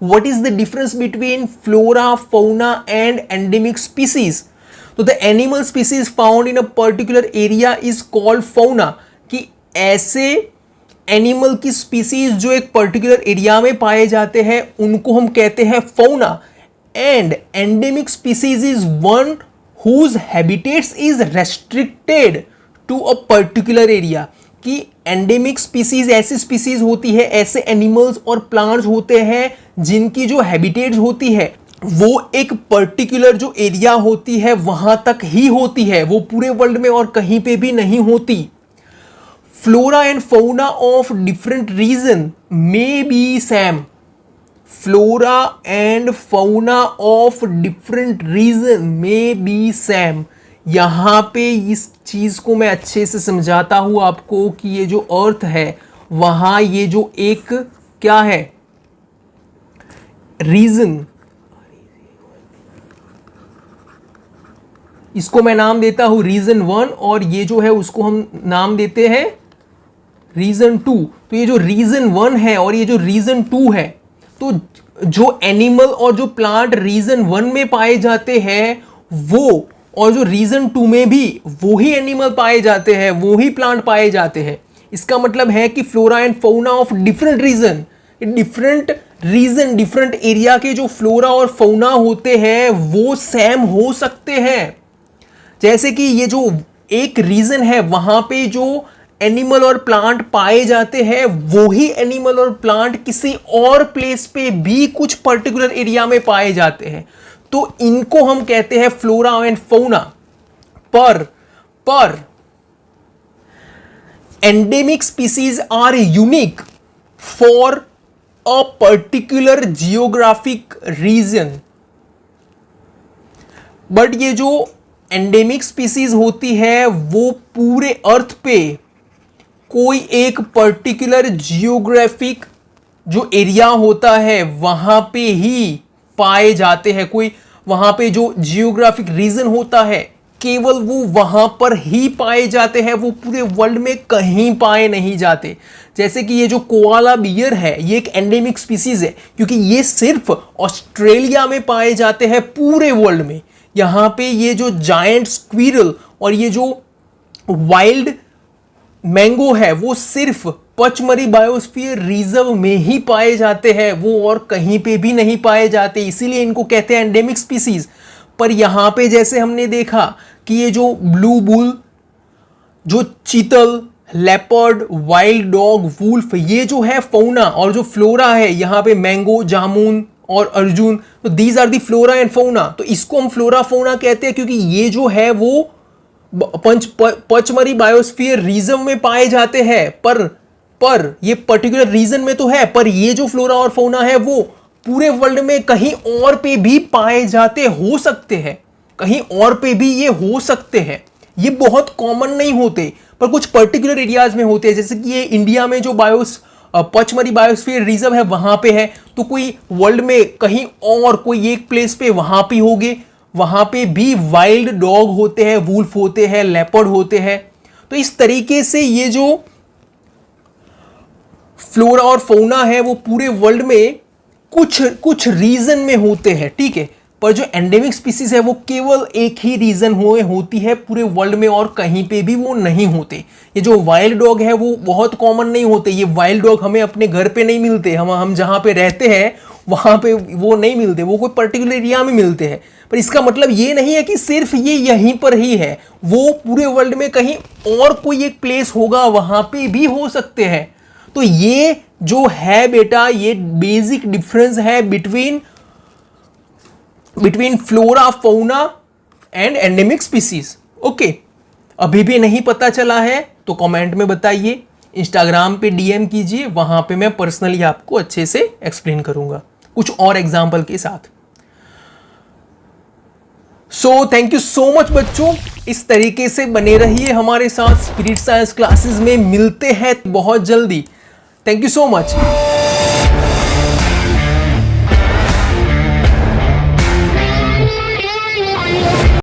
What is the difference between flora, fauna and endemic species. तो the animal species found in a particular area is called fauna, कि ऐसे animal की species जो एक particular area में पाए जाते हैं उनको हम कहते हैं fauna. And endemic species is one whose habitats is restricted to a particular area, कि एंडेमिक स्पीसीज ऐसी स्पीसीज होती है, ऐसे एनिमल्स और प्लांट्स होते हैं जिनकी जो हैबिटेट्स होती है वो एक पर्टिकुलर जो एरिया होती है वहां तक ही होती है, वो पूरे वर्ल्ड में और कहीं पे भी नहीं होती। Flora and fauna of different region may be same. Flora and fauna of different region may be same. यहां पे इस चीज को मैं अच्छे से समझाता हूं आपको कि ये जो अर्थ है वहां ये जो एक क्या है रीजन, इसको मैं नाम देता हूं रीजन 1 और ये जो है उसको हम नाम देते हैं रीजन 2। तो ये जो रीजन 1 है और ये जो रीजन 2 है, तो जो एनिमल और जो प्लांट रीजन 1 में पाए जाते हैं वो, और जो रीजन 2 में भी वही एनिमल पाए जाते हैं, वही प्लांट पाए जाते हैं। इसका मतलब है कि flora and fauna of different region, different area के जो फ्लोरा और फौना होते हैं वो सेम हो सकते हैं। जैसे कि ये जो एक रीजन है वहां पे जो एनिमल और प्लांट पाए जाते हैं वही एनिमल और प्लांट किसी और प्लेस पे भी कुछ पर्टिकुलर एरिया में पाए जाते हैं, तो इनको हम कहते हैं फ्लोरा एंड फौना। पर endemic species are unique for a particular geographic region. But ये जो एंडेमिक स्पीसीज होती है वो पूरे अर्थ पे कोई एक पर्टिकुलर जियोग्राफिक जो एरिया होता है वहां पे ही पाए जाते हैं। कोई वहां पे जो जियोग्राफिक रीजन होता है केवल वो वहां पर ही पाए जाते हैं, वो पूरे वर्ल्ड में कहीं पाए नहीं जाते। जैसे कि ये जो कोआला बियर है ये एक एंडेमिक स्पीसीज है क्योंकि ये सिर्फ ऑस्ट्रेलिया में पाए जाते हैं पूरे वर्ल्ड में। यहां पे ये जो जायंट स्क्विरल और ये जो वाइल्ड मैंगो है वो सिर्फ पचमरी बायोस्फीयर रिजर्व में ही पाए जाते हैं, वो और कहीं पे भी नहीं पाए जाते, इसीलिए इनको कहते हैं एंडेमिक स्पीसीज। पर यहां पे जैसे हमने देखा कि ये जो ब्लू बुल, जो चीतल, लेपर्ड, वाइल्ड डॉग, वुल्फ, ये जो है फौना, और जो फ्लोरा है यहां पे मैंगो, जामुन और अर्जुन, तो these are the flora and fauna. तो इसको हम फ्लोरा फौना कहते हैं क्योंकि ये जो है वो पचमरी बायोस्फीयर रिजर्व में पाए जाते हैं, पर ये पर्टिकुलर रीजन में तो है, पर ये जो फ्लोरा और फौना है वो पूरे वर्ल्ड में कहीं और पे भी पाए जाते हो सकते हैं, कहीं और पे भी ये हो सकते हैं। ये बहुत कॉमन नहीं होते पर कुछ पर्टिकुलर एरियाज में होते हैं। जैसे कि ये इंडिया में जो पचमरी बायोस्फीयर रिजर्व है वहां पे है, तो कोई वर्ल्ड में कहीं और कोई एक प्लेस पे वहां पे होंगे, वहां पे भी वाइल्ड डॉग होते हैं, वुल्फ होते हैं, लेपर्ड होते हैं। तो इस तरीके से ये जो फ्लोरा और फौना है वो पूरे वर्ल्ड में कुछ रीजन में होते हैं, ठीक है। पर जो एंडेमिक स्पीसीज है वो केवल एक ही रीजन होती है पूरे वर्ल्ड में और कहीं पे भी वो नहीं होते। ये जो वाइल्ड डॉग है वो बहुत कॉमन नहीं होते, ये वाइल्ड डॉग हमें अपने घर पे नहीं मिलते, हम जहां पे रहते हैं वहां पे वो नहीं मिलते, वो कोई पर्टिकुलर एरिया में मिलते हैं। पर इसका मतलब ये नहीं है कि सिर्फ ये यहीं पर ही है, वो पूरे वर्ल्ड में कहीं और कोई एक प्लेस होगा वहां पे भी हो सकते हैं। तो ये जो है बेटा ये बेसिक डिफरेंस है between flora, fauna and endemic species. Okay, अभी भी नहीं पता चला है तो कमेंट में बताइए, इंस्टाग्राम पे डीएम कीजिए, वहां पे मैं पर्सनली आपको अच्छे से एक्सप्लेन करूंगा कुछ और एग्जाम्पल के साथ। So thank you so much बच्चों, इस तरीके से बने रहिए हमारे साथ। स्पिरिट साइंस क्लासेस में मिलते हैं बहुत जल्दी। Thank you so much.